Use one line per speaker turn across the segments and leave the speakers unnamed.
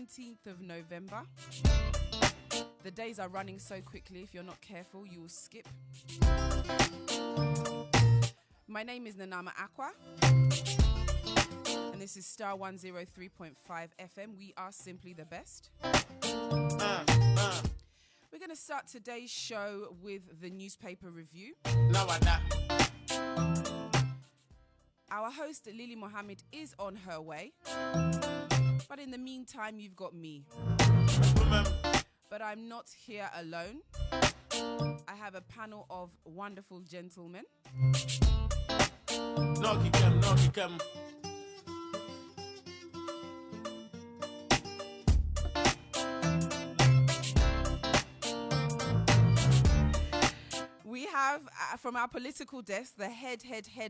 19th of November. The days are running so quickly. If you're not careful, you will skip. My name is Nanama Aqua, and this is Starr 103.5 FM. We are simply the best. We're going to start today's show with the newspaper review. Our host, Lily Mohammed, is on her way. But in the meantime, you've got me. But I'm not here alone. I have a panel of wonderful gentlemen. We have, from our political desk, the head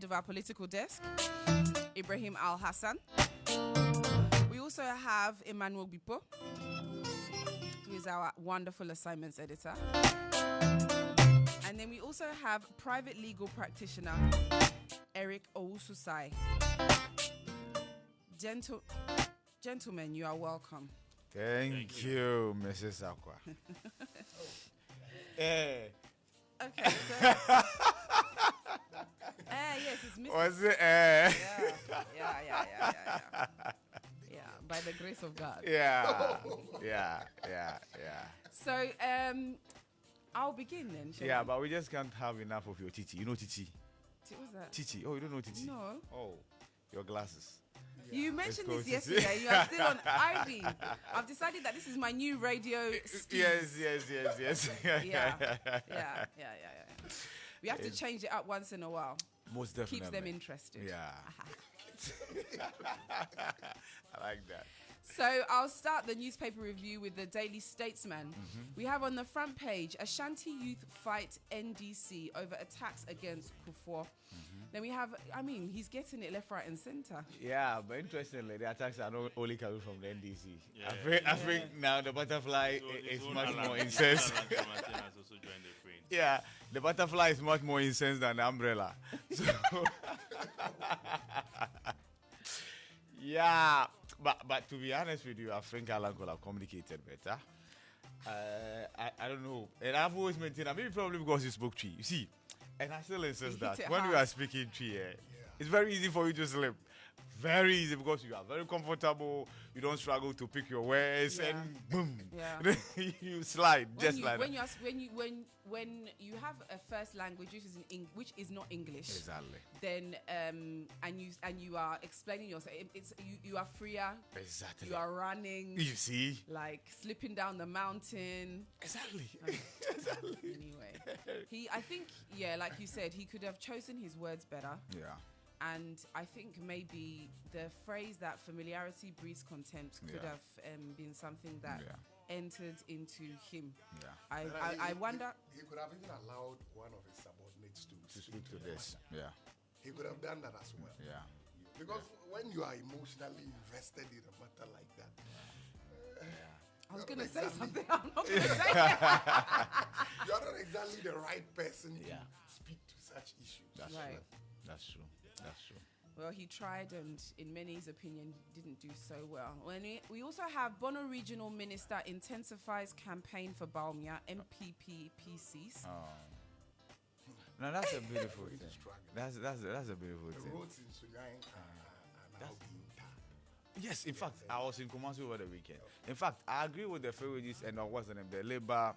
of our political desk, Ibrahim Al-Hassan. We also have Emmanuel Bipo, who is our wonderful assignments editor. And then we also have private legal practitioner, Eric Owususai. Gentlemen, you are welcome.
Thank you, Mrs. Aqua.
Okay, so... yes, it's Mrs.
Was it?
Yeah, by the grace of God.
Yeah.
So, I'll begin then, shall
Yeah,
we?
but we just can't have enough of your titi. You know titi?
What's that?
Titi. Oh, you don't know titi?
No.
Oh, your glasses.
You mentioned
Let's
this
go,
yesterday. You are still on ID. I've decided that this is my new radio scheme.
Yes.
Yeah. We have to change it up once in a while.
Most definitely.
Keeps them interested.
Yeah. I like that.
So I'll start the newspaper review with the Daily Statesman. We have on the front page, Ashanti youth fight NDC over attacks against Kufuor. Then we have, he's getting it left, right and centre.
Yeah, but interestingly, the attacks are not only coming from the NDC. I think now the butterfly is much more incensed. Yeah, the butterfly is much more incensed than the umbrella. So yeah, but to be honest with you, I think Alan could have communicated better. I don't know. And I've always maintained that maybe probably because he spoke Tree. You see, and I still insist that when we are speaking Tree, it's very easy for you to slip. Very easy because you are very comfortable. You don't struggle to pick your words and boom, you slide just like that.
When you have a first language which is not English,
Exactly.
Then and you are explaining yourself, you are freer.
Exactly.
You are running.
You see,
like slipping down the mountain.
Exactly.
Anyway, I think, like you said, he could have chosen his words better.
Yeah.
And I think maybe the phrase that familiarity breeds contempt could have been something that entered into him.
Yeah.
I wonder...
He could have even allowed one of his subordinates to speak to
this. Yeah.
He could have done that as well.
Yeah.
Because when you are emotionally invested in a matter like that...
I was going to say something I'm not going to say.
You're not exactly the right person to speak to such issues.
That's
right.
True. That's true.
Well, he tried and, in many's opinion, didn't do so well. We also have Bono Regional Minister intensifies campaign for Baumia, MPP PCs.
Oh. No, that's a beautiful thing. That's a beautiful
The
thing.
roads in Sunyang are now being tarred.
Yes, in fact, I was in Kumasi over the weekend. In fact, I agree with the Federalists and what's the name, the Labour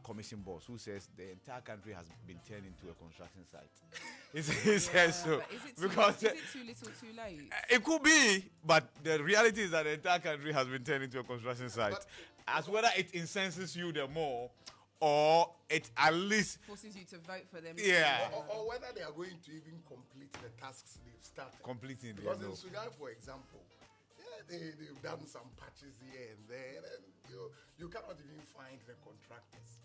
Commission boss, who says the entire country has been turned into a construction site. He says so.
Is it too little, too late?
It could be, but the reality is that the entire country has been turned into a construction site. As whether it incenses you the more, or it at least
forces you to vote for them.
Yeah.
Or whether they are going to even complete the tasks they've started.
Completing
Because in Sudan, for example, they've done some patches here and there, and you cannot even find the contractors.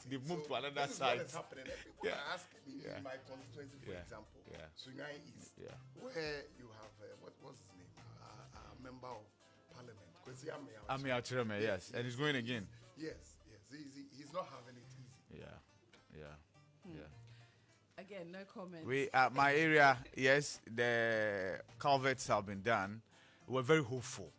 They've moved to another
this
site.
Is what is happening. And people are asking me in my constituency, for example, Sunyang East, where you have what's his name, a member of parliament, Kwesi
Ami Atreme, yes, and he's going again.
Yes. He's not having it easy.
Yeah.
Again, no comment.
My area, yes, the culverts have been done. We're very hopeful.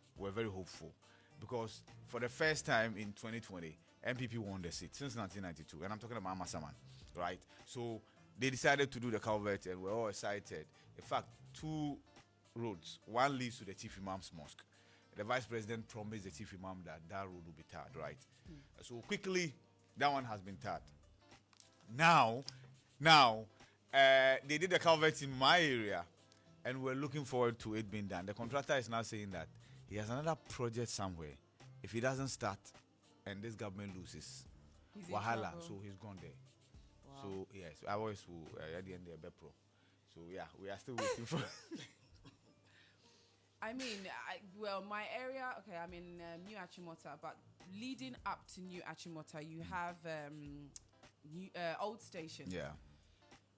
because for the first time in 2020, MPP won the seat since 1992, and I'm talking about Amasaman, right? So they decided to do the culvert, and we're all excited. In fact, 2 roads. One leads to the Chief Imam's Mosque. The Vice President promised the Chief Imam that that road will be tarred, right? So quickly, that one has been tarred. Now, they did the culvert in my area, and we're looking forward to it being done. The contractor is now saying that he has another project somewhere. If he doesn't start, and this government loses, wahala, so he's gone there. Wow. So yes, I always will at the end there, Bepro. So yeah, we are still waiting for.
I mean, my area, okay, I'm in New Achimota, but leading up to New Achimota, you have Old Station.
Yeah.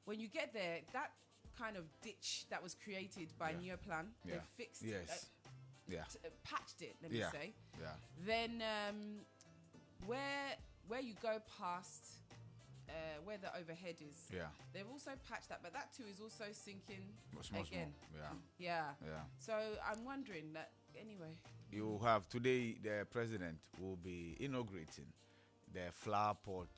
When you get there, that kind of ditch that was created by Neoplan, they fixed it. Patched it, let me say.
Yeah.
Then where you go past where the overhead is, they've also patched that, but that too is also sinking again. Yeah. So I'm wondering that anyway.
You have today the president will be inaugurating the flower pot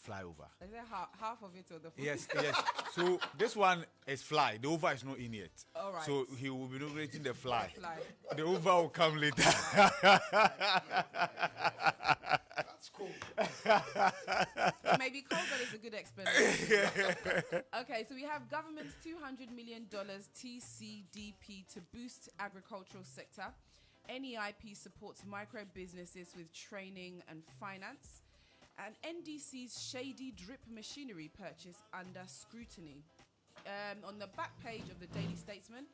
flyover.
Is that half of it or the full?
Yes. So this one is fly. The over is not in yet.
All right.
So he will be inaugurating the fly. The over will come later.
That's cool.
Maybe Colbert is a good explanation. Okay, so we have government's $200 million TCDP to boost agricultural sector. NEIP supports micro businesses with training and finance. And NDC's shady drip machinery purchase under scrutiny. On the back page of the Daily Statesman,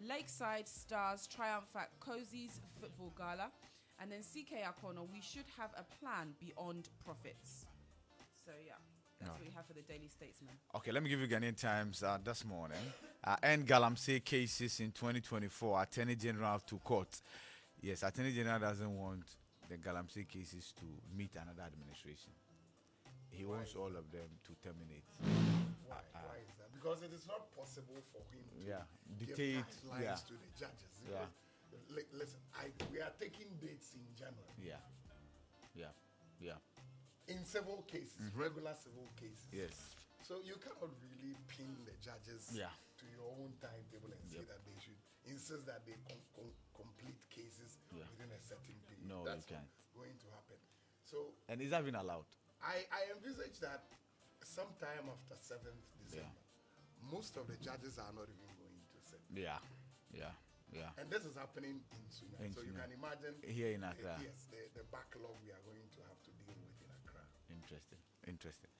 Lakeside Stars triumph at Cozy's football gala. And then CK Akono, we should have a plan beyond profits. So yeah, that's what we have for the Daily Statesman.
Okay, let me give you Ghanaian Times this morning. End Galamsey cases in 2024. Attorney General to court. Yes, Attorney General doesn't want the Galamsey cases to meet another administration. He wants all of them to terminate.
Why is that? Because it is not possible for him to
dictate
lines to the judges. Listen, we are taking dates in January. In civil cases, regular civil cases.
Yes.
So you cannot really pin the judges to your own timetable and say that they should insist that they complete cases within a certain period.
No,
that's
you can't.
Going to happen. So,
and is that even allowed?
I envisage that sometime after 7th December, most of the judges are not even going to sit.
Yeah.
And this is happening in Sunya. So you can imagine
here in Accra.
Yes, the backlog we are going to have to deal with in Accra.
Interesting.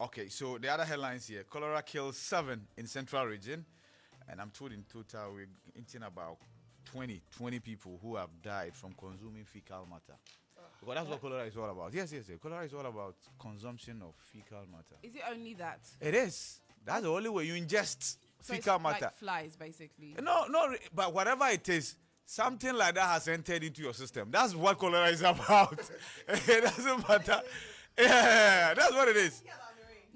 Okay, so the other headlines here: cholera kills 7 in Central Region, and I'm told in total we're in about 20 people who have died from consuming fecal matter. Because that's what cholera is all about. Yes. Cholera is all about consumption of fecal matter.
Is it only that?
It is. That's the only way you ingest fecal matter.
Like flies, basically.
No, but whatever it is, something like that has entered into your system. That's what cholera is about. It doesn't matter. Yeah, that's what it is.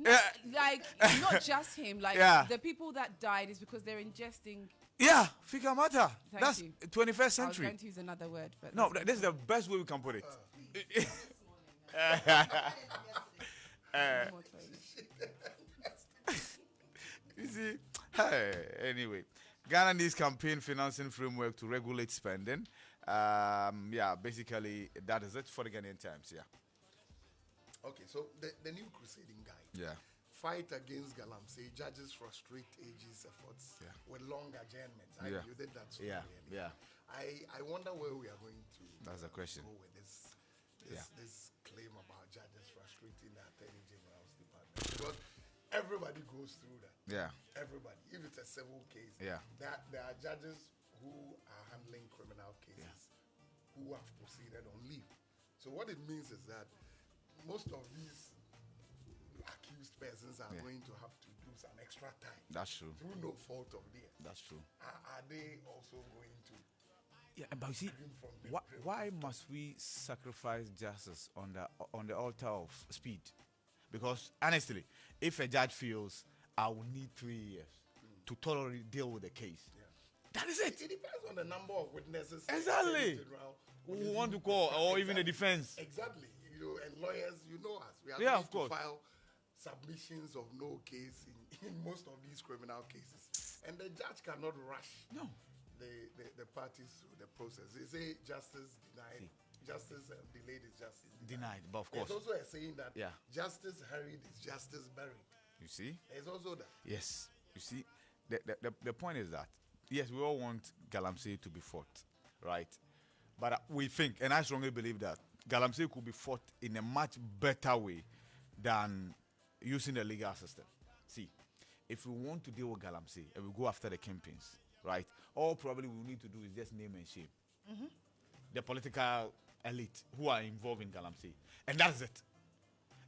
No, like, not just him. Like, the people that died is because they're ingesting.
Yeah, fecal matter.
Thank
that's
you.
21st century.
I was going to use another word, but
no, this is the best way we can put it. You see, anyway, Ghana needs campaign financing framework to regulate spending. Basically that is it for the Ghanaian Times.
Okay, so the new crusading guide. Fight against Galamsey. Judges frustrate AG's efforts with long adjournments. You did that so clearly. I wonder where we are going to.
That's the question.
Go with this claim about judges frustrating the Attorney General's department, because everybody goes through that. Everybody. If it's a civil case, there are judges who are handling criminal cases who have proceeded on leave. So what it means is that most of these accused persons are going to have to do some extra time.
That's true.
Through no fault of theirs.
That's true.
Are they also going to?
But you see, why must we sacrifice justice on the altar of speed? Because honestly, if a judge feels I will need 3 years to thoroughly deal with the case, That is it.
It depends on the number of witnesses.
Exactly. Who want to call, or even the defense.
Exactly. You know, and lawyers, you know us. We are
Yeah,
going
of course.
to file submissions of no case in most of these criminal cases. And the judge cannot rush the parties through the process. They say justice denied. Justice delayed is justice
denied. But of course.
There's also a saying that justice hurried is justice buried.
You see?
There's also that.
Yes. You see, the point is that, yes, we all want Galamsey to be fought, right? But we think, and I strongly believe that Galamsey could be fought in a much better way than using the legal system. See, if we want to deal with Galamsey and we go after the kingpins, right, all probably we need to do is just name and shame the political elite who are involved in Galamsey. And that's it.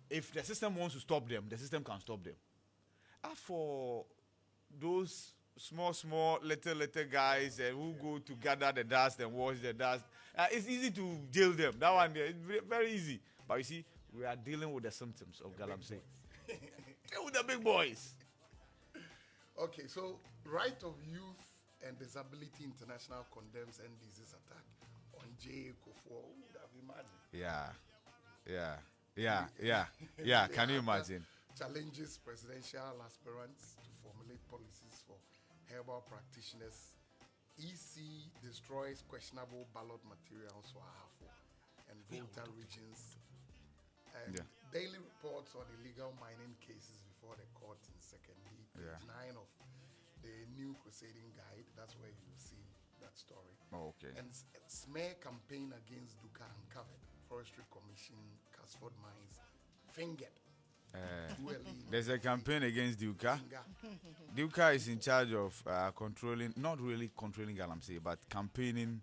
If the system wants to stop them, the system can stop them. As for those small, little guys who go to gather the dust and wash the dust, it's easy to jail them. That one there, it's very easy. But you see, we are dealing with the symptoms of Galamsey. Deal with the big boys.
Okay, so Right of Youth and Disability International condemns NDC's attack on J. Kufuor. Who would have imagined?
Yeah. Can you imagine?
Challenges presidential aspirants to formulate policies for herbal practitioners. EC destroys questionable ballot materials for Ahafo and Volta regions. And daily reports on illegal mining cases before the court in Secondly, page 9 of the new Crusading Guide. That's where you will see that story.
Oh, okay.
And smear campaign against Duka uncovered. Forestry Commission, Casford Mines, fingered.
There's a campaign against Duka. Duka is in charge of controlling, not really controlling Galamsey, but campaigning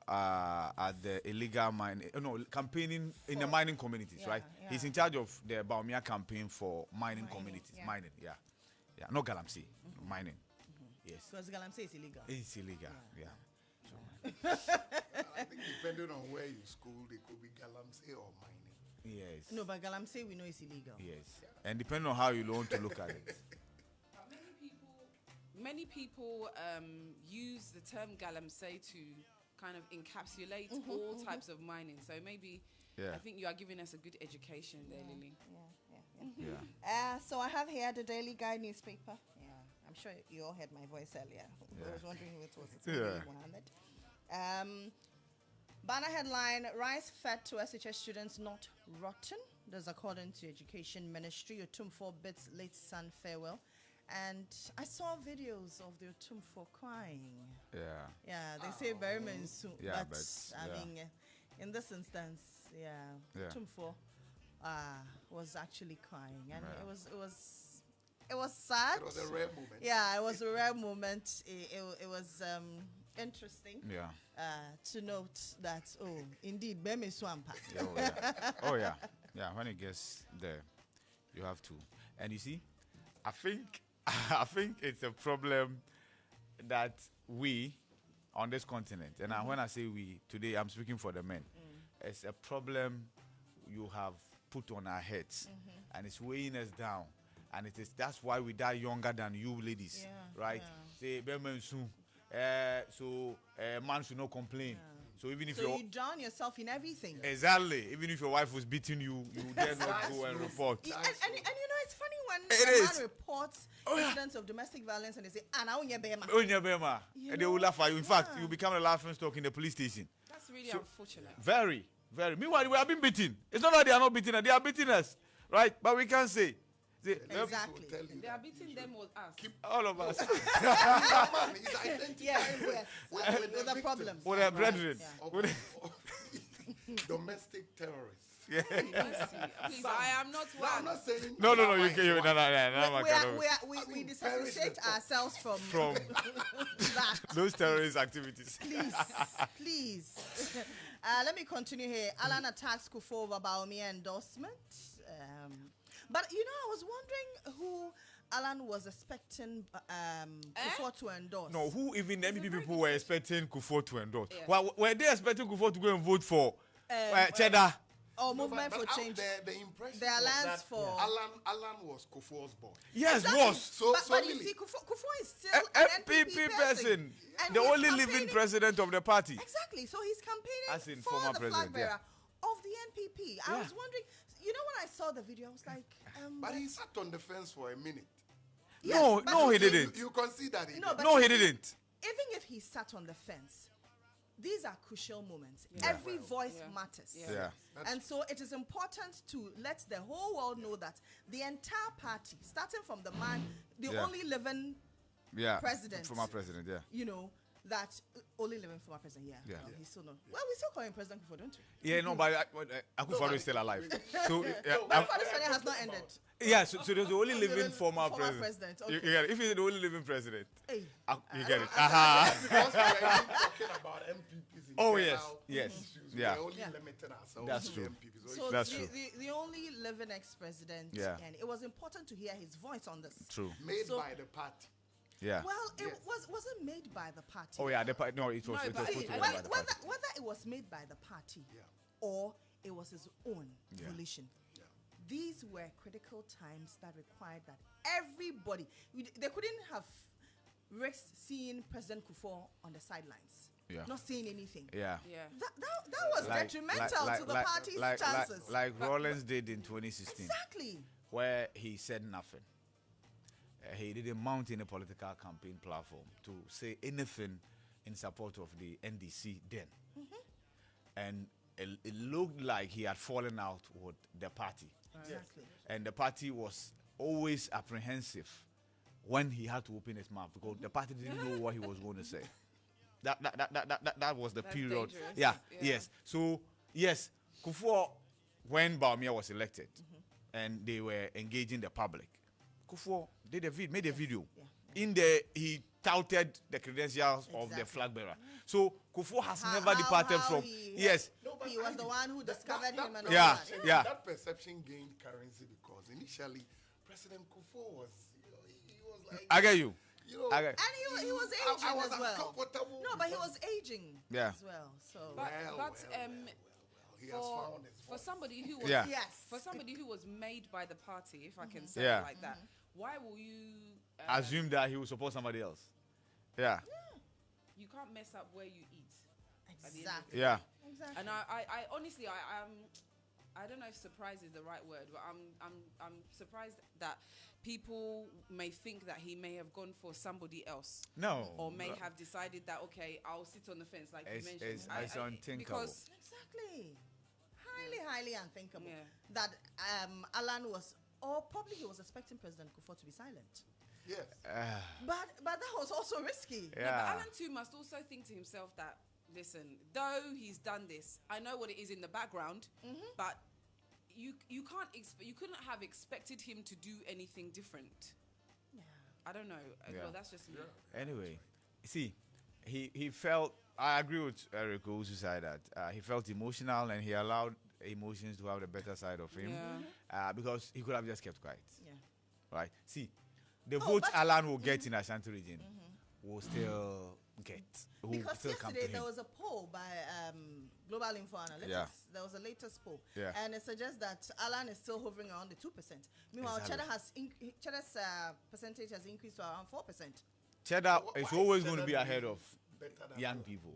at the illegal mining. Campaigning in the mining communities, right? Yeah. He's in charge of the Baumia campaign for mining communities. Yeah. Mining, yeah. Not Galamsey, mining. Yes.
Because Galamsey is illegal.
It's illegal, yeah.
I think depending on where you school, it could be Galamsey or mining.
Yes.
No, but Galamsey we know is illegal.
Yes. And depending on how you want to look at it.
Many people use the term Galamsey to kind of encapsulate all types of mining. So maybe I think you are giving us a good education there, Lily.
So I have here the Daily Guide newspaper. Yeah, I'm sure you all heard my voice earlier. I was wondering who it was. Mohammed. Banner headline: Rice fed to SHS students not rotten. That's according to Education Ministry. Otumfuo bids late son farewell. And I saw videos of the Otumfuo crying. Yeah, they say very soon.
Yeah,
but I mean, in this instance, Otumfuo was actually crying, and it was sad.
It was a rare moment.
Yeah, it was a rare moment. It was interesting.
Yeah.
To note that indeed, Beme Swampa.
Yeah. When it gets there, you have to. And you see, I think it's a problem that we on this continent, and when I say we today, I'm speaking for the men. It's a problem you have put on our heads, and it's weighing us down. And that's why we die younger than you ladies, right? Say, so man should not complain. So even if
you drown yourself in everything.
Exactly. Even if your wife was beating you, you dare not go and report.
And it's funny when a man reports incidents of domestic violence and they say,
Bema. And they will laugh at you. In fact, you become a laughing stock in the police station.
That's really unfortunate.
Very, very. Meanwhile, we have been beaten. It's not that they are not beating us. They are beating us. Right? But we can't say.
Exactly.
They are beating them with us.
All of us.
With a problem.
With our brethren.
Domestic terrorists.
Yeah. Please, I am not one.
I'm not saying.
No. You can't.
We disassociate ourselves from that.
Those terrorist activities.
Please. Let me continue here. Alan attacks Kufuor over Baumia endorsement. But I was wondering who Alan was expecting Kufuor to endorse.
No, who even any people were expecting Kufuor to endorse? Yeah. Were they expecting Kufuor to go and vote for Cheddar?
or movement for change.
The impression
the alliance for
Alan was Kufuor's boss.
Yes,
exactly.
was.
But you see, Kufuor is still an
MPP person. The only living president of the party.
Exactly. So he's campaigning
As in
for
former
the
president,
flag bearer of the NPP. I was wondering, you know, when I saw the video, I was like,
but he sat on the fence for a minute.
Yes, no, he didn't.
You concede that he did.
No, he didn't.
Even if he sat on the fence, these are crucial moments. Every voice matters. And so it is important to let the whole world know that the entire party, starting from the man, the only living president.
Former president,
you know, that only living former president, well, he's still not. Well, we still call him President Kufuor, don't we?
Yeah, no, but Akufo-Addo is still alive. So,
but Kufuor has not ended.
Yeah, so there's the only living former president.
Okay.
You get it. If he's the only living president,
hey,
you get it.
Because we are talking about MPPs in
yes.
We're only limiting ourselves
That's
to
true.
MPPs.
So
That's true.
The only living ex-president, and it was important to hear his voice on this.
True.
Made by the party.
Yeah.
Well, it wasn't made by the party.
Oh yeah, the party. No, it was.
No,
it was put together by the party.
Whether it was made by the party or it was his own volition. These were critical times that required that everybody, they couldn't have risked seeing President Kufuor on the sidelines, not saying anything.
Yeah.
That was detrimental to the party's chances.
Like Rollins did in 2016.
Exactly.
Where he said nothing. He didn't mount any political campaign platform to say anything in support of the NDC then. And it looked like he had fallen out with the party.
Exactly.
And the party was always apprehensive when he had to open his mouth because the party didn't know what he was going to say. That was the period.
Dangerous.
Yes. So, yes, Kufuor, when Bawumia was elected and they were engaging the public, Kufuor made a video. In there, he touted the credentials of the flag bearer. So Kufuor has never departed from.
He was the one who discovered him and all
that.
That perception gained currency because initially President Kufuor was, he was like.
I get you.
And he was aging as well.
No,
but he was aging as well. So.
He has found his
for somebody who was for somebody who was made by the party, if I can say it like that, why will you
assume that he will support somebody else?
You can't mess up where you eat.
Exactly.
Exactly. And I honestly, I don't know if surprise is the right word, but I'm surprised that people may think that he may have gone for somebody else.
No.
Or may have decided that, okay, I'll sit on the fence, like you mentioned.
It's unthinkable.
Exactly. Highly unthinkable. That Alan was, or probably he was expecting President Kufuor to be silent.
Yes.
But that was also risky.
Yeah. But Alan too must also think to himself that, listen, though he's done this, I know what it is in the background, but you couldn't have expected him to do anything different. Yeah. I don't know. Well, that's just me.
Anyway, see, he felt. I agree with Eric who said that he felt emotional and he allowed emotions to have the better side of him because he could have just kept quiet. Right. See, the votes Alan will get in Ashanti region will still get.
Because still yesterday there was a poll by Global Info Analytics. There was a latest poll, and it suggests that Alan is still hovering around the 2%. Meanwhile, Cheddar's percentage has increased to around 4%.
Cheddar is always going to be ahead of young people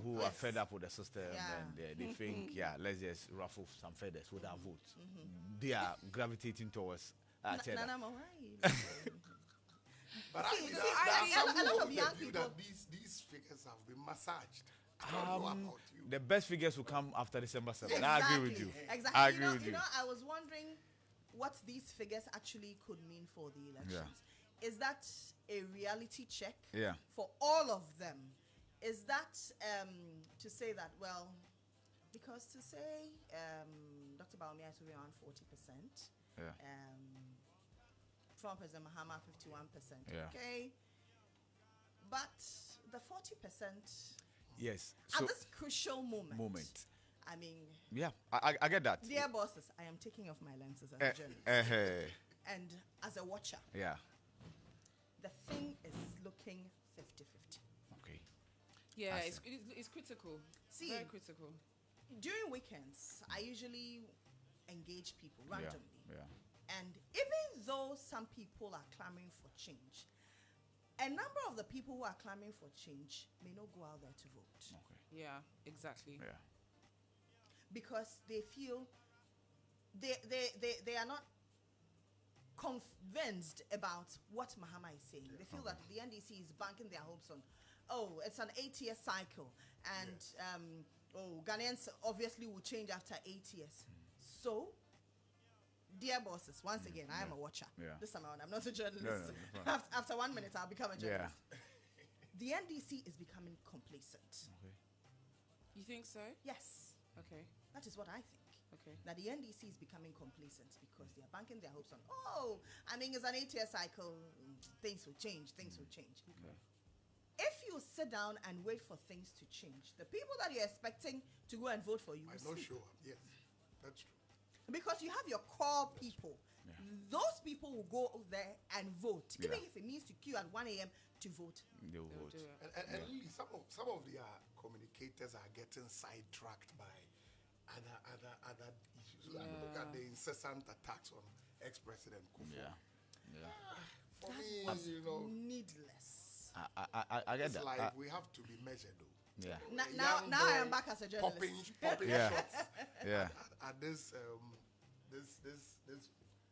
who are fed up with the system and they think, let's just ruffle some feathers with our votes. They are gravitating towards Cheddar.
But a lot of young people that these figures have been massaged.
The best figures will come after December 7th.
Exactly.
I agree with you.
Exactly.
I agree with you.
I was wondering what these figures actually could mean for the elections. Is that a reality check for all of them? Is that to say that, well, because to say Dr. Bawumia is around 40%, former President Mahama 51%, okay? But the 40%,
yes,
at this crucial moment, I mean,
I get that.
Dear bosses, I am taking off my lenses as a journalist and as a watcher. The thing is looking 50-50.
Okay.
Yeah, it's critical. Very critical.
during weekends, I usually engage people randomly.
Yeah.
And even though some people are clamoring for change, a number of the people who are clamoring for change may not go out there to vote.
Okay.
Yeah, exactly.
Yeah.
Because they feel they are not convinced about what Mahama is saying. They feel that the NDC is banking their hopes on, it's an 8-year cycle, and Ghanaians obviously will change after 8 years. So, dear bosses, once again, I am a watcher.
Yeah.
This time around, I'm not a journalist.
No,
after 1 minute, I'll become a journalist. The NDC is becoming complacent.
Okay.
You think so?
Yes.
Okay.
That is what I think.
Okay.
That the NDC is becoming complacent because they are banking their hopes on, it's an 8-year cycle, things will change,
Okay.
If you sit down and wait for things to change, the people that you're expecting to go and vote for you
might
will
not
sleep.
show up. Yes, that's true.
Because you have your core people.
Yeah.
Those people will go there and vote, even
Yeah.
if it means to queue at 1 a.m. to vote.
They'll
They'll
vote.
do it.
And really, some of their communicators are getting sidetracked by other issues. I look at the incessant attacks on ex-president Kufuor.
Yeah.
For me,
Needless.
I get
it's
that.
like we have to be measured, though.
Yeah.
Now
Young
I am
boy
back as a journalist.
Popping
Yeah.
shots
Yeah.
at this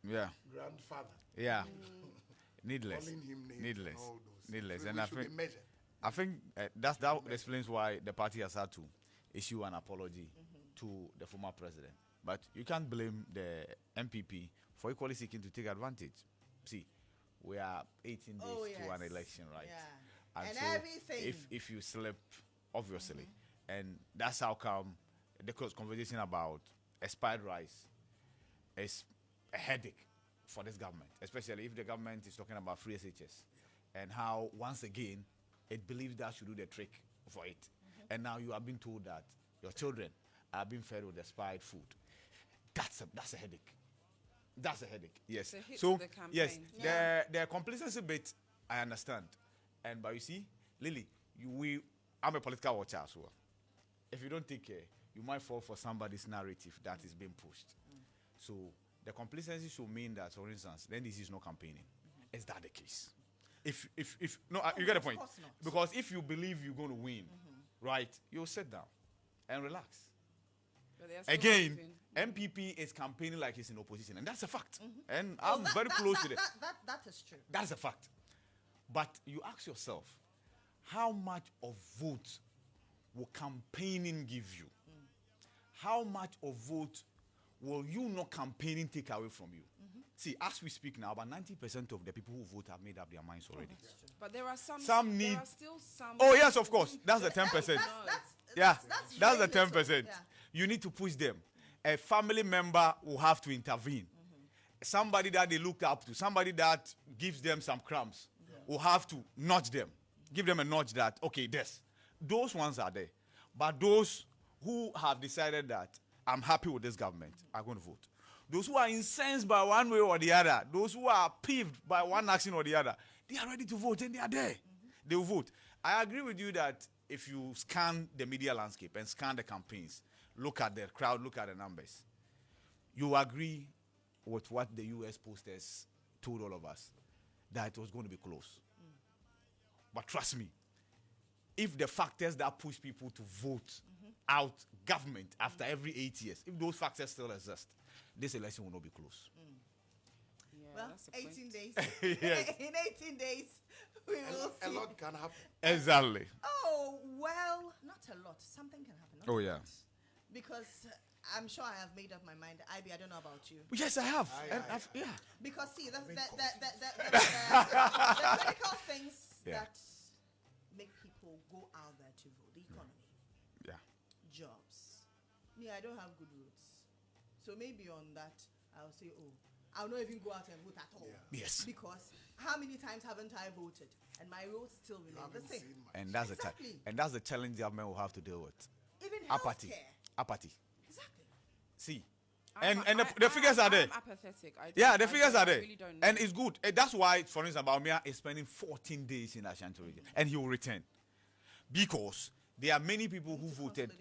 Yeah.
grandfather.
Yeah. Needless.
Calling him names
Needless.
and all those.
Needless.
We
And I
should be
think
measured.
that explains why the party has had to issue an apology to the former president. But you can't blame the MPP for equally seeking to take advantage. See, we are 18 days to an election, right?
Yeah. And
so
everything.
if you slip, obviously, and that's how come the conversation about expired rice is a headache for this government, especially if the government is talking about free SHS and how once again it believes that should do the trick for it, and now you are being told that your children are being fed with expired food. That's a headache. That's a headache. Yes.
It's a hit
So
to the campaign.
yes,
Yeah.
the complacency bit I understand, but you see, Lily, I'm a political watcher as well. If you don't take care, you might fall for somebody's narrative that is being pushed. So the complacency should mean that, for instance, then this is not campaigning. Is that the case? If no, you get the point.
course not.
Because if you believe you're going to win, right, you'll sit down and relax.
But they are still
Again,
moving.
MPP is campaigning like he's in opposition, and that's a fact. And I'm very close to it.
That is true.
That's a fact. But you ask yourself, how much of vote will campaigning give you? How much of vote will you not campaigning take away from you? See, as we speak now, about 90% of the people who vote have made up their minds already.
But there are some.
Some
there
need-
are still some.
Oh, yes, of course. That's the 10%. Yeah, that's
very
the 10%.
little. Yeah.
You need to push them. A family member will have to intervene. Somebody that they look up to, somebody that gives them some crumbs, will have to nudge them. Give them a nudge that, okay, those ones are there. But those who have decided that I'm happy with this government are going to vote. Those who are incensed by one way or the other, those who are peeved by one action or the other, they are ready to vote and they are there. They will vote. I agree with you that if you scan the media landscape and scan the campaigns, look at the crowd, look at the numbers, you agree with what the US posters told all of us, that it was going to be close. But trust me, if the factors that push people to vote out government after every 8 years, if those factors still exist, this election will not be close.
Yeah,
Well,
that's the point.
18 days.
Yes.
In 18 days, we will
A
see.
lot can happen.
Exactly.
Oh, well, not a lot. Something can happen. not
Oh,
a
yeah.
lot. Because I'm sure I have made up my mind. Ivy, I don't know about you.
Yes, I have.
Aye,
And
aye,
I've- yeah.
Because see, the
Very
critical things
Yeah.
that make people go out there to vote: the economy,
Yeah.
jobs. Me, I don't have good roads, so maybe on that I'll say, oh, I'll not even go out and vote at all.
Yeah.
Yes.
Because how many times haven't I voted, and my roads still
You
remain the
haven't
same?
seen much.
And that's
Exactly.
the challenge the government will have to deal with.
Even
Apathy.
healthcare.
Apathy.
Exactly.
See.
I'm-
And
I-
the figures are there.
I'm apathetic.
Yeah, the figures are
I
there.
really don't know.
And it's good. That's why, for instance, Baumia is spending 14 days in Ashanti region. And he will return. Because there are many people who voted,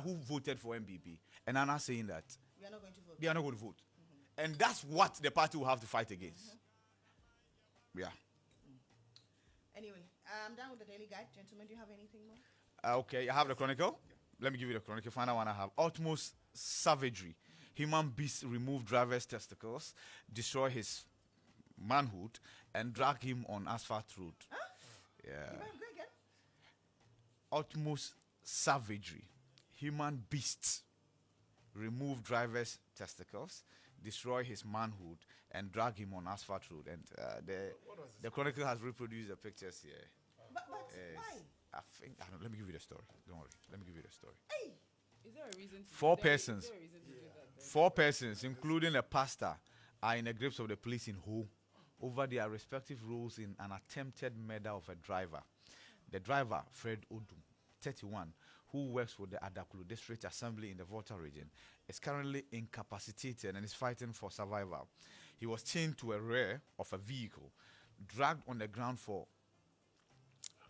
who voted for MPP, and are not saying that
We are not going to vote.
they are not going to vote. And that's what the party will have to fight against. Yeah.
Anyway, I'm done with the daily guide. Gentlemen, do you have anything more?
Okay, I have the chronicle. Let me give you the chronicle. Final one I have. Utmost savagery. Human beast remove driver's testicles, destroy his manhood, and drag him on asphalt road.
Huh?
Yeah.
Go again.
Utmost savagery. Human beasts remove driver's testicles, destroy his manhood, and drag him on asphalt road. And the chronicle has reproduced the pictures here.
But why?
I don't know. Let me give you the story. Don't worry. Let me give you the story.
Hey.
Is there a reason to
Four
is there a
persons.
reason to do that then?
4 persons, including a pastor, are in the grips of the police in Ho over their respective roles in an attempted murder of a driver. The driver, Fred Odum, 31, who works for the Adakulu District Assembly in the Volta region, is currently incapacitated and is fighting for survival. He was chained to a rear of a vehicle, dragged on the ground for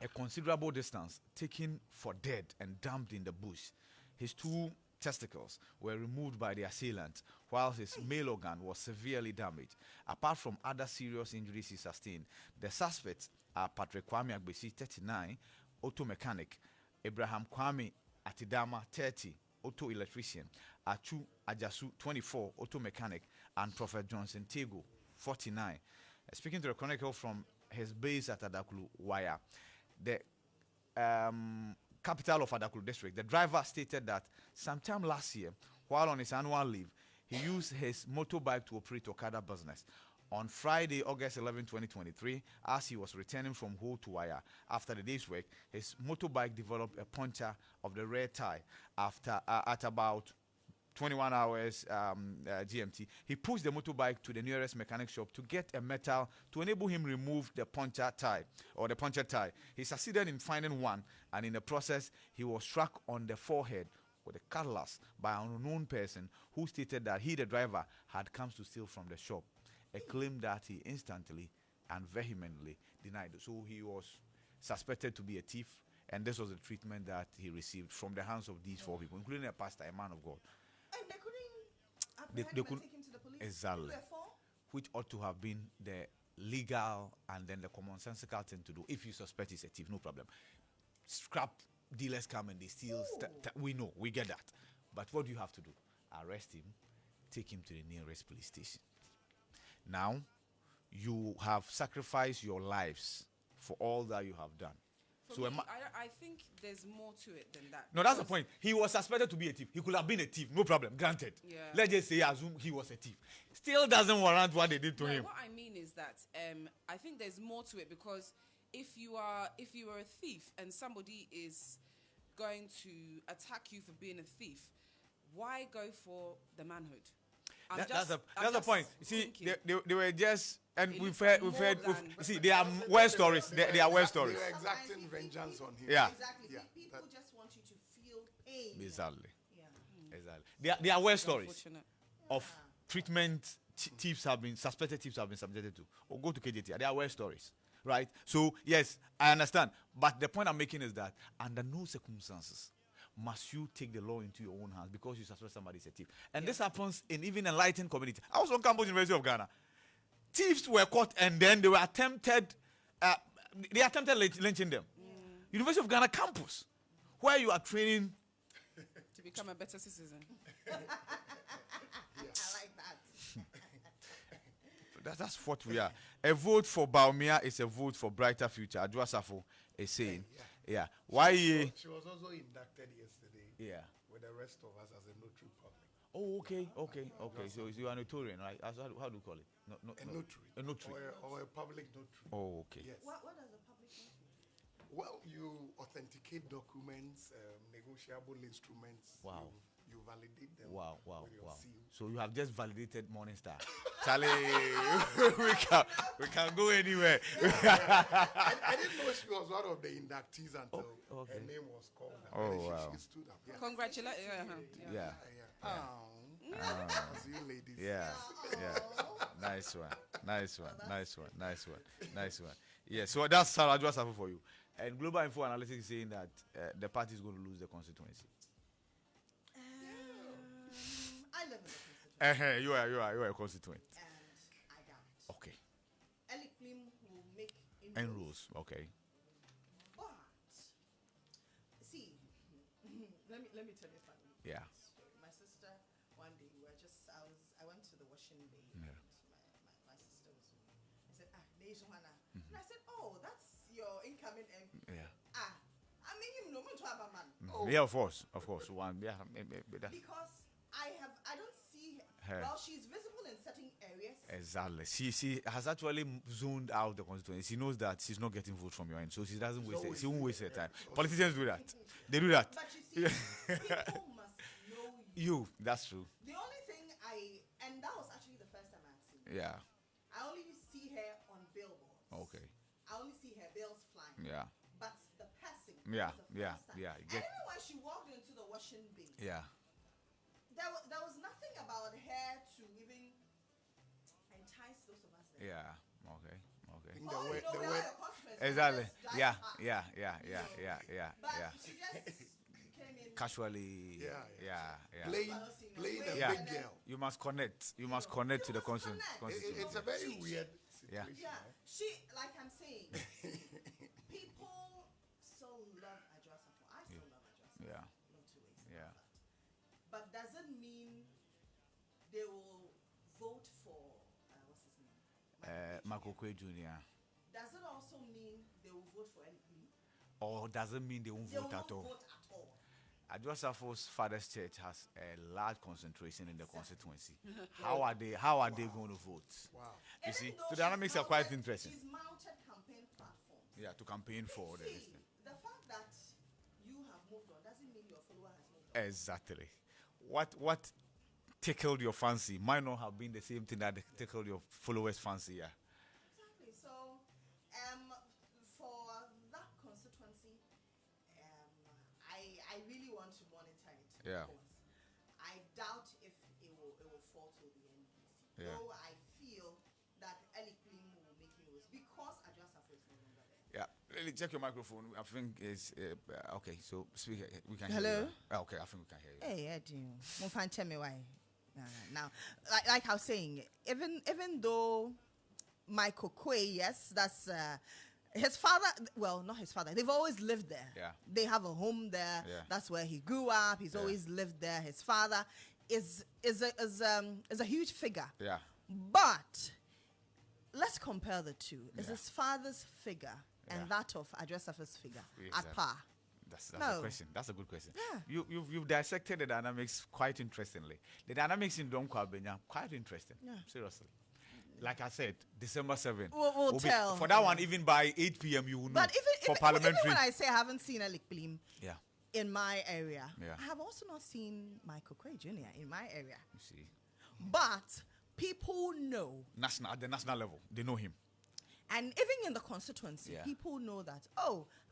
a considerable distance, taken for dead and dumped in the bush. His 2 testicles were removed by the assailant, while his male organ was severely damaged. Apart from other serious injuries he sustained, the suspects are Patrick Kwame Agbesi, 39, auto mechanic, Abraham Kwame Atidama, 30, auto electrician, Achu Ajasu, 24, auto mechanic, and Prophet Johnson Tego, 49. Speaking to the Chronicle from his base at Adakulu Wire, the capital of Adakulu district, the driver stated that sometime last year, while on his annual leave, he used his motorbike to operate Okada business. On Friday, August 11, 2023, as he was returning from Ho to Wire after the day's work, his motorbike developed a puncture of the rear tire at about 21 hours GMT. He pushed the motorbike to the nearest mechanic shop to get a metal to enable him remove the punctured tire. He succeeded in finding one, and in the process, he was struck on the forehead with a cutlass by an unknown person who stated that he, the driver, had come to steal from the shop, a claim that he instantly and vehemently denied. So he was suspected to be a thief, and this was the treatment that he received from the hands of these 4 people, including a pastor, a man of God.
And they couldn't
They
apprehend him
couldn't-
and take him to the police.
Exactly.
They were 4?
Which ought to have been the legal and then the commonsensical thing to do. If you suspect he's a thief, no problem. Scrap dealers come and they steal. We know, we get that. But what do you have to do? Arrest him, take him to the nearest police station. Now, you have sacrificed your lives for all that you have done.
For me, I think there's more to it than that.
No, that's the point. He was suspected to be a thief. He could have been a thief, no problem, granted.
Yeah.
Let's just say, assume he was a thief. Still doesn't warrant what they did to him.
What I mean is that I think there's more to it, because if you are a thief and somebody is going to attack you for being a thief, why go for the manhood?
That's the point. You see, they were just, and we've heard, you see,
They
there are worse stories. There are worse stories.
They were exacting vengeance on him.
Yeah.
Exactly.
Yeah.
People just want you to feel pain.
Exactly.
Yeah.
Exactly. There are worse stories
Unfortunate.
of treatment suspected thieves have been subjected to. Or go to KJT. There are worse stories. Right? So, yes, I understand. But the point I'm making is that under no circumstances must you take the law into your own hands because you suspect somebody is a thief. And this happens in even enlightened community. I was on campus University of Ghana. Thieves were caught and then they attempted lynching them. University of Ghana campus, where you are training
To become a better citizen.
I like that.
That's what we are. A vote for Baumia is a vote for brighter future. Adwa Safo is saying. Yeah. Why?
She was also inducted yesterday.
Yeah.
With the rest of us as a notary public.
Oh, okay. So you are a notarian, right? How do you call it?
A notary.
A notary.
Or a public notary.
Oh, okay.
Yes.
What does a public notary?
Well, you authenticate documents, negotiable instruments.
Wow.
You validate them.
Wow.
With your seal.
So you have just validated Morningstar. Charlie, we can go anywhere.
I didn't know she was one of the inductees until
okay.
her name was called.
Oh,
She
wow.
stood up. Yeah.
Congratulations.
Yeah.
I'll see you ladies.
Yeah. Nice one. Yeah, so that's Sarah Adwa Safo for you. And Global Info Analytics is saying that the party is going to lose the constituency.
I live in the constituency.
You are a constituent.
And I doubt.
Okay.
Alec Lim will make
inroads. Okay.
But see, let me tell you a funny story. My sister, one day I went to the washing bay.
Yeah.
And my sister was with me. I said, and I said, oh, that's your incoming MP.
Yeah.
I mean, you know, man.
Oh. Yeah, of course. One. Yeah.
Because I don't see her. Well, she's visible in certain areas.
Exactly. She has actually zoned out the constituency. She knows that she's not getting votes from your end, so she doesn't waste it. She won't waste her time. Politicians do that. They do that.
But you see, people must know you.
That's true.
The only thing and that was actually the first time I had seen her.
Yeah.
I only see her on billboards.
Okay.
I only see her bills flying.
Yeah.
But the passing.
Yeah.
Was the first time.
Yeah.
And even when she walked into the washing bay.
Yeah.
There was nothing about her to even entice those of us there.
Yeah. Okay.
Exactly.
Yeah.
But she just came in
casually.
Yeah. Playing a big girl.
You must connect. You must connect to the constituency.
It's a very weird situation.
Yeah. She, like I'm saying, people so love Adjusafo. I still love Adjusafo.
Yeah.
No two ways.
Yeah.
But does it mean they will vote for what's his name?
Michael Kwe Jr.
Does it also mean they will vote for anything?
Or does it mean they won't vote at all? Adjosafo's Father's Church has a large concentration in the constituency. How are they going to vote?
Wow.
You see, the dynamics are quite interesting.
She's mounted campaign platforms.
Yeah, to campaign for the
the fact that you have moved on doesn't mean your follower has moved on.
Exactly. What tickled your fancy might not have been the same thing that tickled your followers' fancy. Yeah.
Exactly. So, for that constituency, I really want to monitor it.
Yeah.
Because I doubt if it will fall to the NDC.
Yeah.
Though I feel that Alec Lim will make it because Adjusafo is no longer there.
Yeah. Check your microphone. I think it's okay. So speak. We can
Hello?
hear you. Okay, I think we can hear you.
Hey, Eddie. Move and tell me why. Now, like I was saying, even though Michael Kwe, yes, that's his father. Well, not his father. They've always lived there.
Yeah.
They have a home there.
Yeah.
That's where he grew up. He's always lived there. His father is a huge figure.
Yeah.
But let's compare the two. Is his father's figure and that of Adjosafo's figure at par?
That's a question. That's a good question. Yeah. You've dissected the dynamics quite interestingly. The dynamics in Dom Kwabenya, quite interesting. Yeah. Seriously. Like I said, December 7th.
We'll tell.
For that one, even by 8 p.m., you will know.
But
for parliamentary.
Even when I say I haven't seen Alec Lim in my area,
Yeah.
I have also not seen Michael Kwe Jr. in my area.
You see.
But people know.
At the national level, they know him.
And even in the constituency, people know that,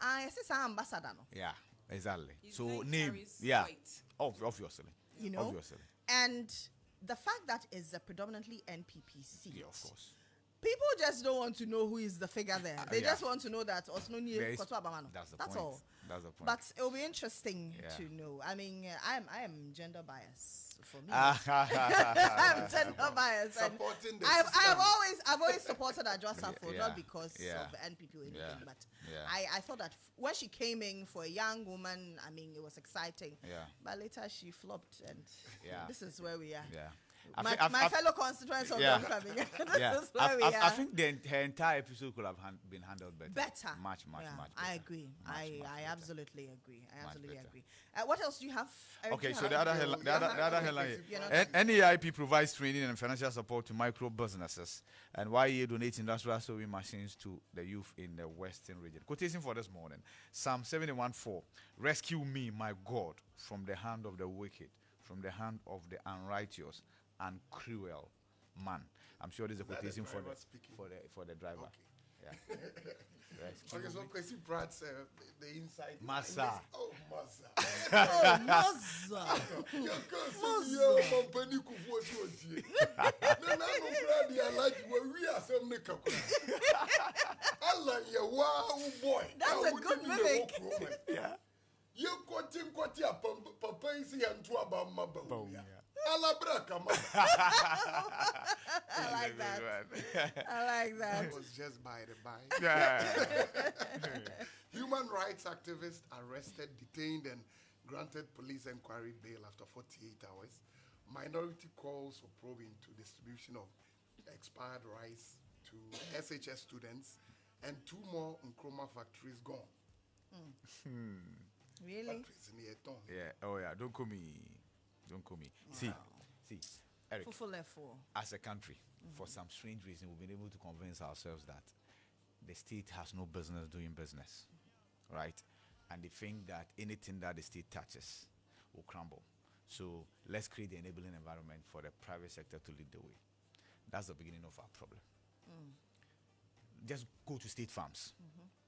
I see some ambassador. No?
Yeah, exactly.
His
so
name weight.
Obviously.
You know?
Obviously.
And the fact that it's a predominantly NPP seat.
Yeah, of course.
People just don't want to know who is the figure there. They just want to know that Osnoni
That's the point.
all.
That's the point.
But it will be interesting to know. I mean, I am gender biased for me. I'm gender biased.
Supporting the
I've always supported Adjusafo, not because of the NPP or anything, but I thought that when she came in for a young woman, I mean, it was exciting.
Yeah.
But later she flopped, and this is where we are.
Yeah.
My fellow constituents of Dom Kwabenya. This is where we are.
I think her entire episode could have been handled better. Much better.
I agree. I absolutely agree. What else do you have? Eric?
Okay, so the other headline here. NAIP provides training and financial support to micro businesses, and YEA donates industrial sewing machines to the youth in the Western region. Quotation for this morning: Psalm 71:4. Rescue me, my God, from the hand of the wicked, from the hand of the unrighteous and cruel man. I'm sure there's a quotation for the driver.
Okay. Yeah. Okay, so Kwesi Pratt's the inside.
Massa.
That's a good mimic.
Yeah.
You quoting papa is here and to about my bone.
I like that. I like that.
That was just by the by.
Yeah.
Human rights activists arrested, detained, and granted police inquiry bail after 48 hours. Minority calls for probe into distribution of expired rice to SHS students, and 2 more Nkrumah factories gone.
Really?
Factories in the Eton.
Yeah. Oh yeah. Don't call me. Don't call me. See, Eric. As a country, for some strange reason, we've been able to convince ourselves that the state has no business doing business, right? And they think that anything that the state touches will crumble. So let's create the enabling environment for the private sector to lead the way. That's the beginning of our problem. Just go to state farms.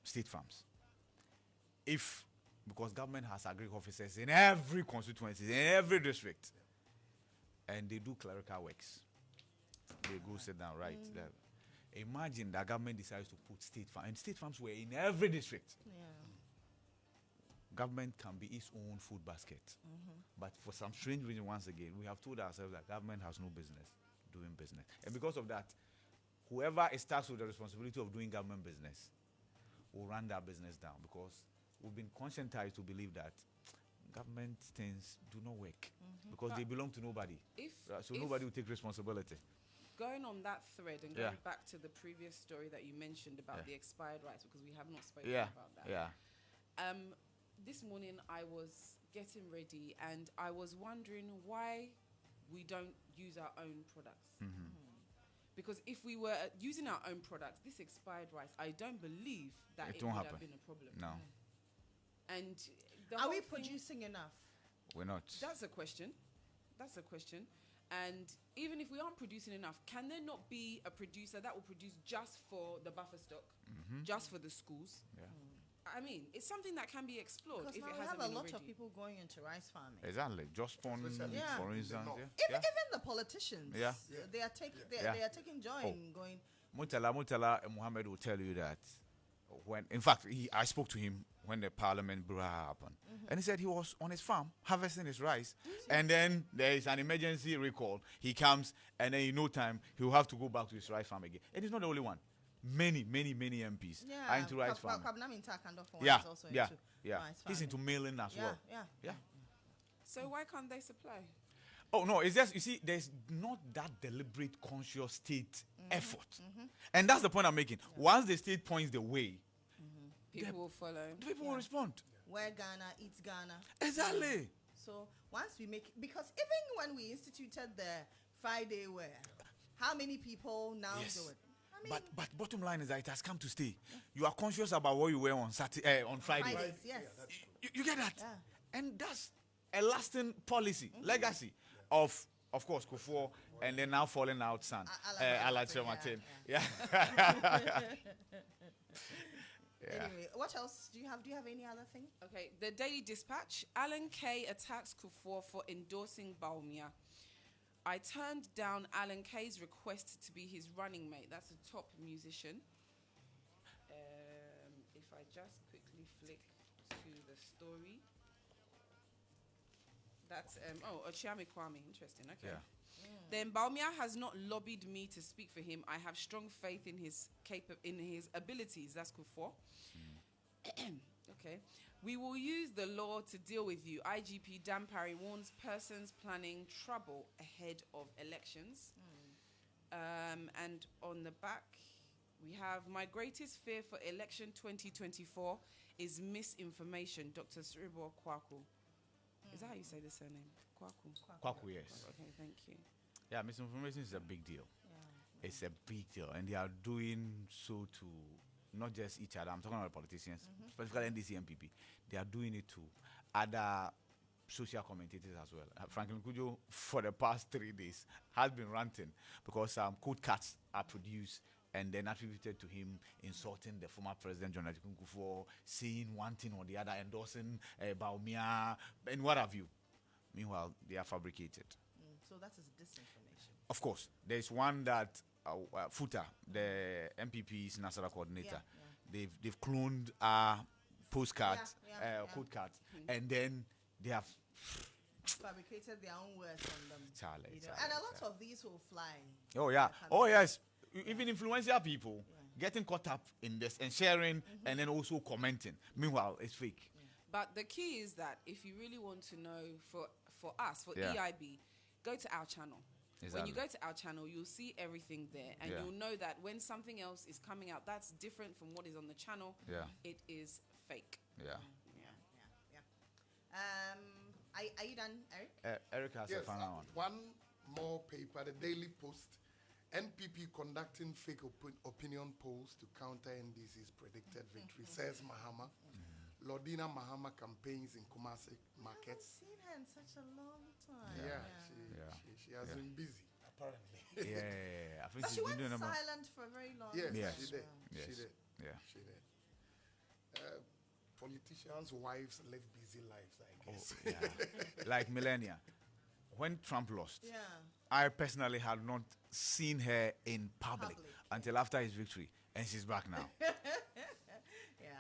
State farms. Because government has agri officers in every constituency, in every district, and they do clerical works. They go sit down, right? Imagine that government decides to put state farms, and state farms were in every district. Government can be its own food basket. But for some strange reason, once again, we have told ourselves that government has no business doing business. And because of that, whoever is tasked with the responsibility of doing government business will run that business down, because we've been conscientized to believe that government things do not work because they belong to nobody. So nobody will take responsibility.
Going on that thread and going back to the previous story that you mentioned about the expired rights, because we have not spoken about that. This morning I was getting ready and I was wondering why we don't use our own products. Because if we were using our own products, this expired rice, I don't believe that it would have been a problem.
No.
And
are we producing enough?
We're not.
That's a question. And even if we aren't producing enough, can there not be a producer that will produce just for the buffer stock, just for the schools? I mean, it's something that can be explored if it hasn't been already.
Because now we have a lot of people going into rice farming.
Exactly. Just for instance.
Even the politicians. They are taking joy in going.
Mutala Muhammad will tell you that I spoke to him when the parliament brouhaha happened. And he said he was on his farm harvesting his rice. And then there is an emergency recall. He comes and then in no time he will have to go back to his rice farm again. And he's not the only one. Many MPs are into rice farming. He's into mailing as well.
So why can't they supply?
Oh, no, it's just, you see, there's not that deliberate, conscious state effort. And that's the point I'm making. Once the state points the way,
people will follow.
People will respond.
Where Ghana eats Ghana.
Exactly.
So once we make, because even when we instituted the Friday wear, how many people now do it? I mean,
but bottom line is that it has come to stay. You are conscious about what you wear on Saturday, on Friday.
Fridays, yes.
You get that? And that's a lasting policy, legacy of course, Kufuor, and then now falling out son, Alatrell Martin.
Anyway, what else do you have? Do you have any other thing?
Okay, the Daily Dispatch. Alan Kay attacks Kufuor for endorsing Bawumia. I turned down Alan Kay's request to be his running mate. That's a top musician. If I just quickly flick to the story. That's, Ochiame Kwame. Interesting, okay. Then Bawumia has not lobbied me to speak for him. I have strong faith in his abilities. That's Kufuor. Okay. We will use the law to deal with you. IGP Dan Parry warns persons planning trouble ahead of elections. And on the back, we have my greatest fear for election 2024 is misinformation. Dr. Sribo Kwaku. Is that how you say the surname?
Kwaku, yes.
Okay, thank you.
Yeah, misinformation is a big deal. It's a big deal. And they are doing so to not just each other. I'm talking about politicians, specifically NDC and PP. They are doing it to other social commentators as well. Franklin Kujo, for the past 3 days, has been ranting because code cuts are produced and then attributed to him insulting the former president John Atikunku for saying one thing or the other, endorsing Baumia and what have you. Meanwhile, they are fabricated.
So that is disinformation.
Of course, there's one that Futa, the MPP's national coordinator, they've cloned our postcards, code cards, and then they have
fabricated their own words on them.
Charlie.
And a lot of these will fly.
Oh yeah. Oh yes. Even influential people getting caught up in this and sharing and then also commenting. Meanwhile, it's fake.
But the key is that if you really want to know for us, for EIB, go to our channel. Exactly. When you go to our channel, you'll see everything there. And you'll know that when something else is coming out that's different from what is on the channel, it is fake.
Yeah.
Are you done, Eric?
Eric has a final
one. One more paper, the Daily Post. NPP conducting fake opinion polls to counter NDC's predicted victory, says Mahama. Lordina Mahama campaigns in Kumasi markets.
I haven't seen her in such a long time.
She has been busy, apparently.
I think
she went silent for a very long time.
Yes, she did.
Yes.
She did.
Yeah.
She did. Politicians' wives live busy lives, I guess.
Like Melania. When Trump lost, I personally had not seen her in public until after his victory, and she's back now.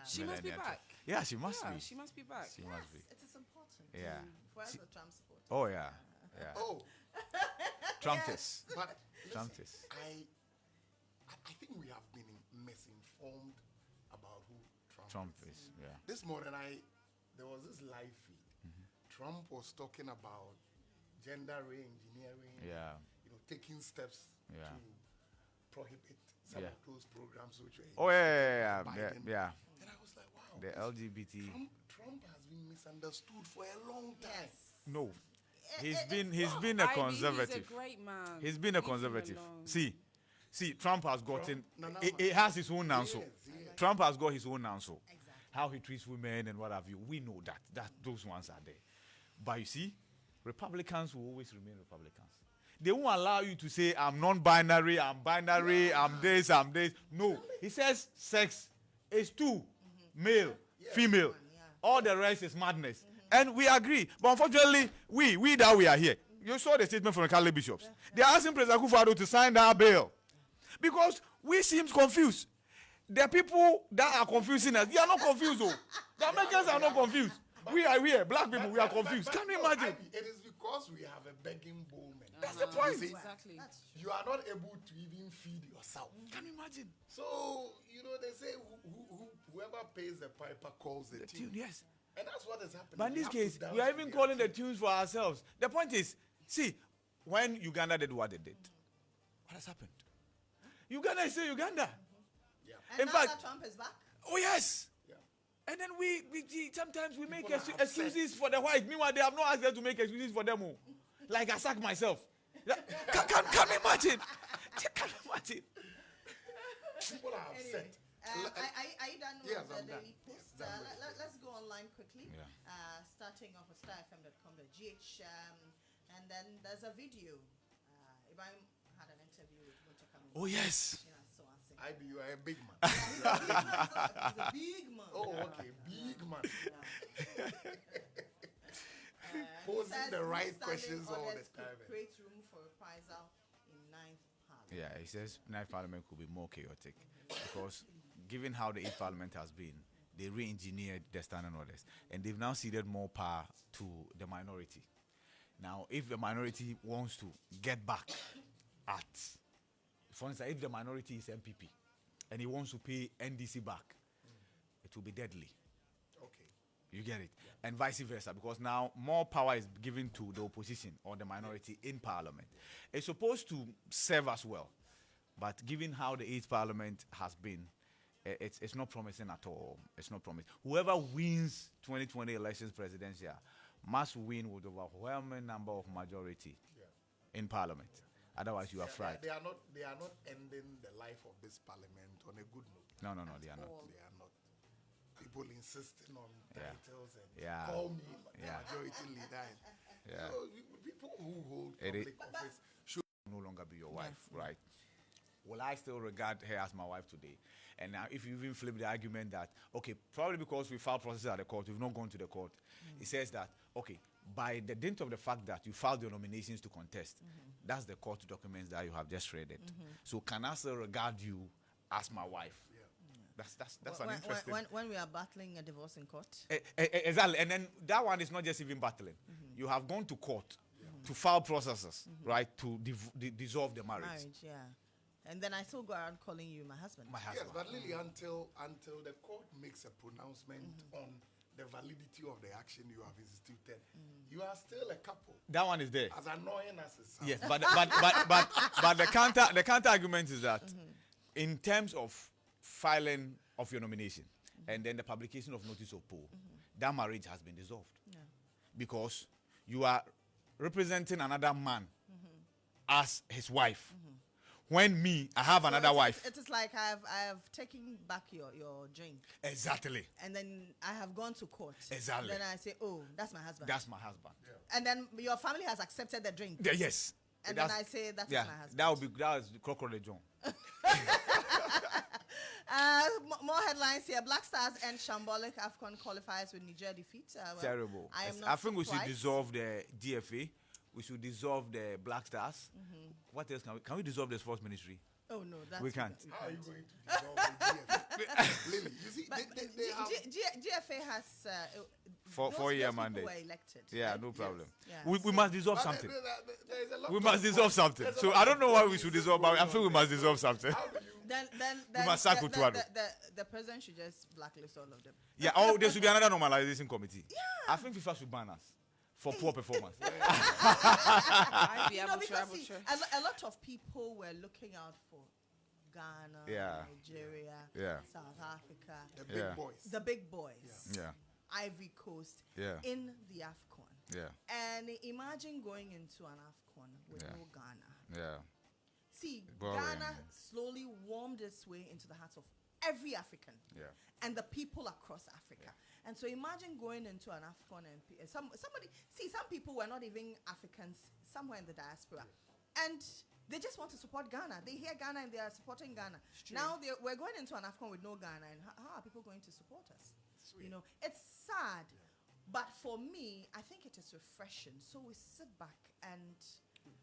She must be back.
Yeah, she must be.
She must be back.
She must be.
It is important.
Yeah.
For us, the Trump supporters.
Oh yeah.
Oh.
Trumptist.
But
Trumptist.
I think we have been misinformed about who Trump is.
Yeah.
This morning there was this live feed. Trump was talking about gender re-engineering. Taking steps to prohibit some of those programs which were
yeah.
And I was like, wow.
The LGBT.
Trump has been misunderstood for a long time.
No. He's been a conservative.
He's a great man.
He's been a conservative. See, Trump has gotten. It has his own answer. Trump has got his own answer.
Exactly.
How he treats women and what have you. We know that those ones are there. But you see, Republicans will always remain Republicans. They won't allow you to say, I'm non-binary, I'm binary, I'm this, I'm this. No. He says sex is two. Male, female. All the rest is madness. And we agree. But unfortunately, we that we are here. You saw the statement from the Catholic bishops. They are asking President Akufo-Addo to sign that bill. Because we seem confused. The people that are confusing us, they are not confused though. The Americans are not confused. We are here, black people, we are confused. Can you imagine?
It is because we have a begging bowl mentality.
That's the point.
Exactly.
You are not able to even feed yourself.
Can you imagine?
So, they say whoever pays the piper calls the tune.
Yes.
And that's what is happening.
But in this case, we are even calling the tunes for ourselves. The point is, see, when Uganda did what they did, what has happened? Uganda is still Uganda.
And
in
now
fact,
that Trump is back?
Oh, yes. And then we sometimes we make excuses for the whites. Meanwhile, they have not asked them to make excuses for them. Like I sack myself. Can you imagine? Can you imagine?
People are upset.
Are you done with the Daily Post? Let's go online quickly. Starting off with starfm.com.gh. And then there's a video. Ibrahim had an interview with Gunter Kamau.
Oh, yes.
You are a big man.
He's a big man.
Oh, okay. Big man. Posing the right questions all the time.
Create room for reprisal in 9th Parliament.
Yeah, he says 9th Parliament could be more chaotic because given how the 8th Parliament has been, they re-engineered the standing orders and they've now ceded more power to the minority. Now, if the minority wants to get back at, for instance, if the minority is MPP and he wants to pay NDC back, it will be deadly.
Okay.
You get it? Yeah. And vice versa, because now more power is given to the opposition or the minority in Parliament. It's supposed to serve us well, but given how the 8th Parliament has been, it's not promising at all. It's not promising. Whoever wins 2020 elections presidential must win with overwhelming number of majority in Parliament. Otherwise, you are fried.
They are not ending the life of this Parliament on a good note.
No, they are not.
They are not. People insisting on titles and
Yeah.
call me majority leader. So people who hold public office should
no longer be your wife, right? will I still regard her as my wife today? And now, if you even flip the argument that, okay, probably because we filed processes at the court, we've not gone to the court. It says that, okay, by the dint of the fact that you filed your nominations to contest, that's the court documents that you have just read it. So can I still regard you as my wife? That's an interesting.
When we are battling a divorce in court.
Exactly, and then that one is not just even battling. You have gone to court to file processes, right, to dissolve the marriage.
And then I still go around calling you my husband.
My husband.
Yes, but Lily, until the court makes a pronouncement on the validity of the action you have instituted, you are still a couple.
That one is there.
As annoying as it sounds.
Yes, but the counter argument is that in terms of filing of your nomination and then the publication of notice of poll, that marriage has been dissolved. Because you are representing another man as his wife. When me, I have another wife.
It is like I have taken back your drink.
Exactly.
And then I have gone to court.
Exactly.
Then I say, oh, that's my husband.
That's my husband.
Yeah.
And then your family has accepted the drink.
Yes.
And then I say, that's my husband.
That was Crocodile John.
More headlines here. Black Stars and shambolic AFCON qualifiers with Niger defeat.
Terrible.
I
think we should dissolve the DFA. We should dissolve the Black Stars. What else can we dissolve the sports ministry?
Oh no, that's
we can't.
How are you going to dissolve the DFA? Lily, you see, they have
GFA has
4-year mandate.
Were elected.
Yeah,
right?
no problem.
Yes.
We must dissolve something.
We
must dissolve something. So I don't know why we should dissolve, but I think we must dissolve something.
Then
we must sack
the president should just blacklist all of them.
Yeah. Oh, there should be another normalization committee. Yeah. I think FIFA should ban us for poor performance.
I'd be able to.
A lot of people were looking out for Ghana, Nigeria, South Africa,
the big boys,
Ivory Coast in the AFCON. And imagine going into an AFCON with no Ghana. See,
boring.
Ghana slowly warmed its way into the hearts of every African and the people across Africa. And so imagine going into an AFCON and some people were not even Africans, somewhere in the diaspora. And they just want to support Ghana. They hear Ghana and they are supporting Ghana. Now we're going into an AFCON with no Ghana, and how are people going to support us? Sweet. You know, it's sad. But for me, I think it is refreshing. So we sit back and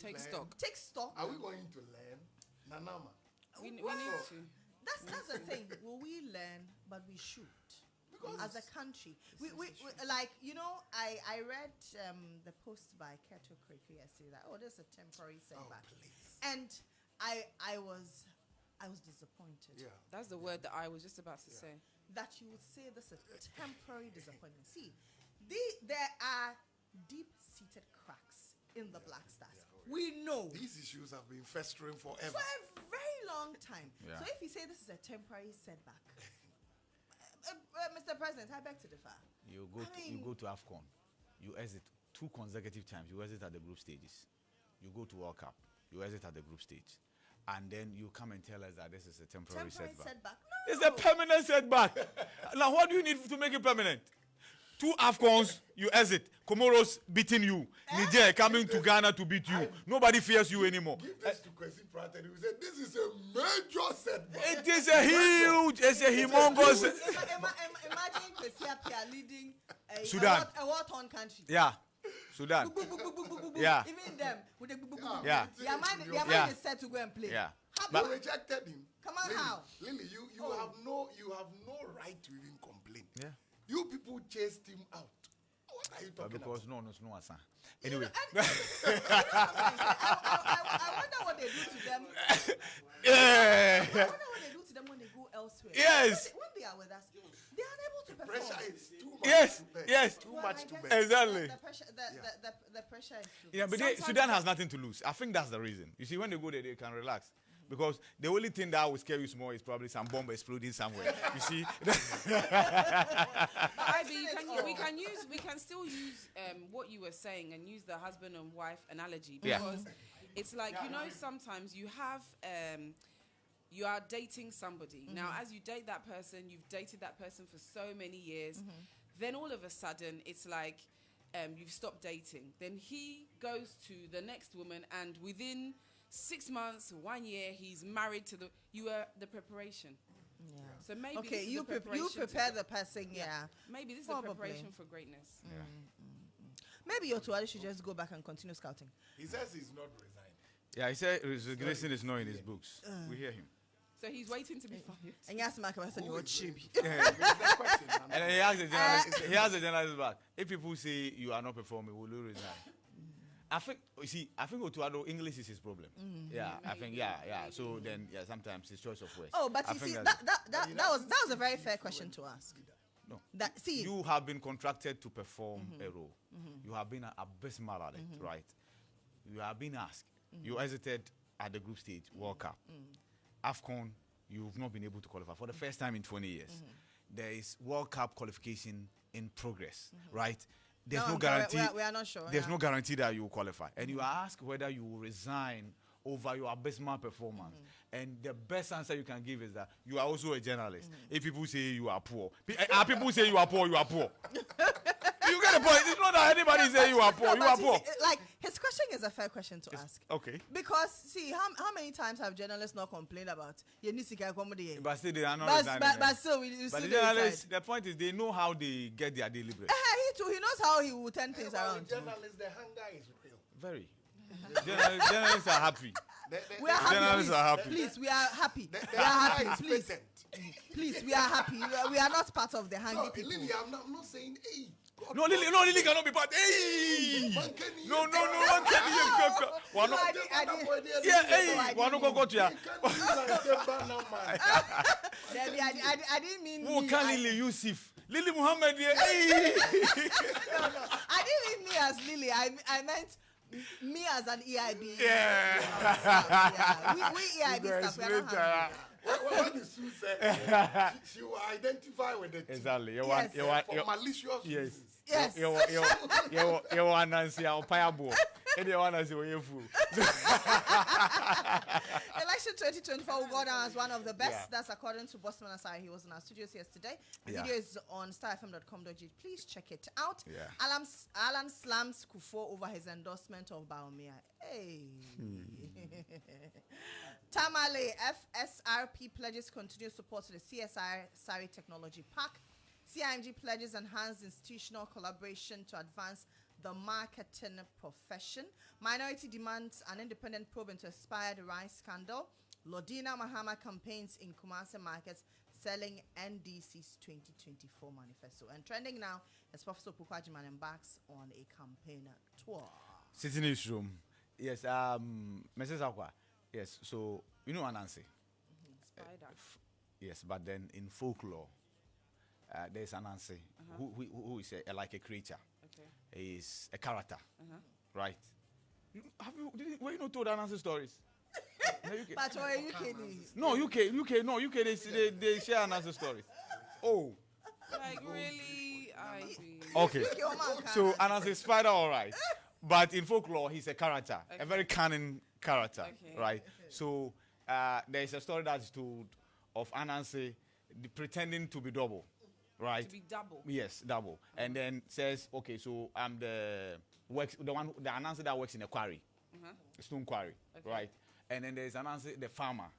take stock.
Are we going to learn? Nanama.
We need to.
That's the thing. Will we learn? But we should. Because as a country, we like, you know, I read the post by Keto Kreke yesterday that there's a temporary setback, and I was disappointed.
Yeah,
that's the word that I was just about to say.
That you would say this is a temporary disappointment. See, there are deep-seated cracks in the Black Stars. We know
these issues have been festering forever,
for a very long time.
Yeah.
So if you say this is a temporary setback, Mr. President, I beg to differ.
You go to AFCON, you exit 2 consecutive times. You exit at the group stages. You go to World Cup, you exit at the group stage, and then you come and tell us that this is a temporary setback.
No.
It's a permanent setback. Now, what do you need to make it permanent? 2 AFCONs, you exit. Comoros beating you. Niger coming to Ghana to beat you. Nobody fears you anymore.
Give this to Kwesi Pratt, who said this is a major setback.
It is a huge, it's a humongous.
Imagine Kwesi leading
Sudan,
a war-torn country.
Yeah, Sudan. Yeah.
Even them with the
Yeah.
Their mind is set to go and play.
Yeah.
But rejected him.
Come on, how?
Lily, you have no right to even complain.
Yeah.
You people chased him out. What are you talking
because
about?
no, Asa. Anyway.
I wonder what they do to them.
Yeah.
I wonder what they do to them when they go elsewhere.
Yes.
When they are with us, they are unable to perform.
Pressure is too much.
Yes,
to bear.
yes.
Too much to
guess
bear.
Exactly.
The pressure is too
Yeah, but Sudan has nothing to lose. I think that's the reason. You see, when they go there, they can relax. Because the only thing that will scare you more is probably some bomb exploding somewhere. You see?
Ivy, we can still use what you were saying and use the husband and wife analogy, because it's like, you know, sometimes you have you are dating somebody. Now, as you date that person, you've dated that person for so many years. Then all of a sudden, it's like you've stopped dating. Then he goes to the next woman, and within 6 months, 1 year, he's married to you are the preparation.
Yeah.
So maybe
okay,
you
prepare the person. Yeah.
Maybe this is
Probably.
the preparation for greatness.
Yeah.
Maybe your Tuwali should just go back and continue scouting.
He says he's not resigned.
Yeah, he said resignation is not in his books. We hear him.
So he's waiting to be fired.
And yes, my question, you watch
And then he asked the journalist back. If people say you are not performing, will you resign? I think Otuado English is his problem. Yeah, I think So then sometimes it's choice of words.
Oh, but you see that was a very fair question to ask.
No.
See,
you have been contracted to perform a role. You have been abysmal at it, right? You have been asked. You hesitated at the group stage, World Cup. AFCON, you've not been able to qualify for the first time in 20 years. There is World Cup qualification in progress, right? There's no guarantee.
We are not sure.
There's no guarantee that you will qualify. And you are asked whether you will resign over your abysmal performance. And the best answer you can give is that you are also a journalist. If people say you are poor, people say you are poor, you are poor. You get the point. It's not that anybody say you are poor. You are poor.
Like, his question is a fair question to ask.
Okay.
Because, see, how many times have journalists not complained about
But still, they are not resigning.
But still,
but the journalists, the point is they know how they get their daily bread.
He too, he knows how he will turn things around.
Journalists, the hunger is real.
Very. Journalists are happy.
We are happy.
Journalists are happy.
Please, we are happy. We are happy. Please. Please, we are happy. We are not part of the hungry people.
Lily, I'm not saying, hey. God,
No, Lily cannot be part. Hey! No, one can
One
no go to ya.
I didn't mean.
Who can Lily Yusuf? Lily Muhammad. Hey!
No. I didn't mean me as Lily. I meant me as an EIB.
Yeah.
We EIB staff. We are not hungry.
When the Sue said she will identify with the team.
Exactly.
For malicious reasons.
Yes.
You want Nancy or Piabo. And you want to see what you fool.
Election 2024 will go down as one of the best. Yeah. That's according to Bossman Asai. He was in our studios yesterday. The video is on starfm.com.g. Please check it out. Yeah. Alan slams Kufo over his endorsement of Baumia. Hey. Tamale FSRP pledges continued support to the CSI Sari Technology Park. CIMG pledges enhanced institutional collaboration to advance the marketing profession. Minority demands an independent probe into expired rice scandal. Lodina Mahama campaigns in Kumasi markets selling NDC's 2024 manifesto. And trending now as Professor Pukwajiman embarks on a campaign tour.
Sitting in his room. Yes, Mrs. Akwa. Yes, so you know Anansi.
Spider.
Yes, but then in folklore, there's Anansi who is like a creature.
Okay.
He's a character, right? Were you not told Anansi stories?
But why are you kidding?
No, UK. They share Anansi stories. Oh.
Like really?
Okay. So Anansi Spider, all right. But in folklore, he's a character, a very cunning character, right? So there's a story that's told of Anansi pretending to be double, right?
To be double?
Yes, double. And then says, okay, so I'm the Anansi that works in a quarry, stone quarry, right? And then there's Anansi, the farmer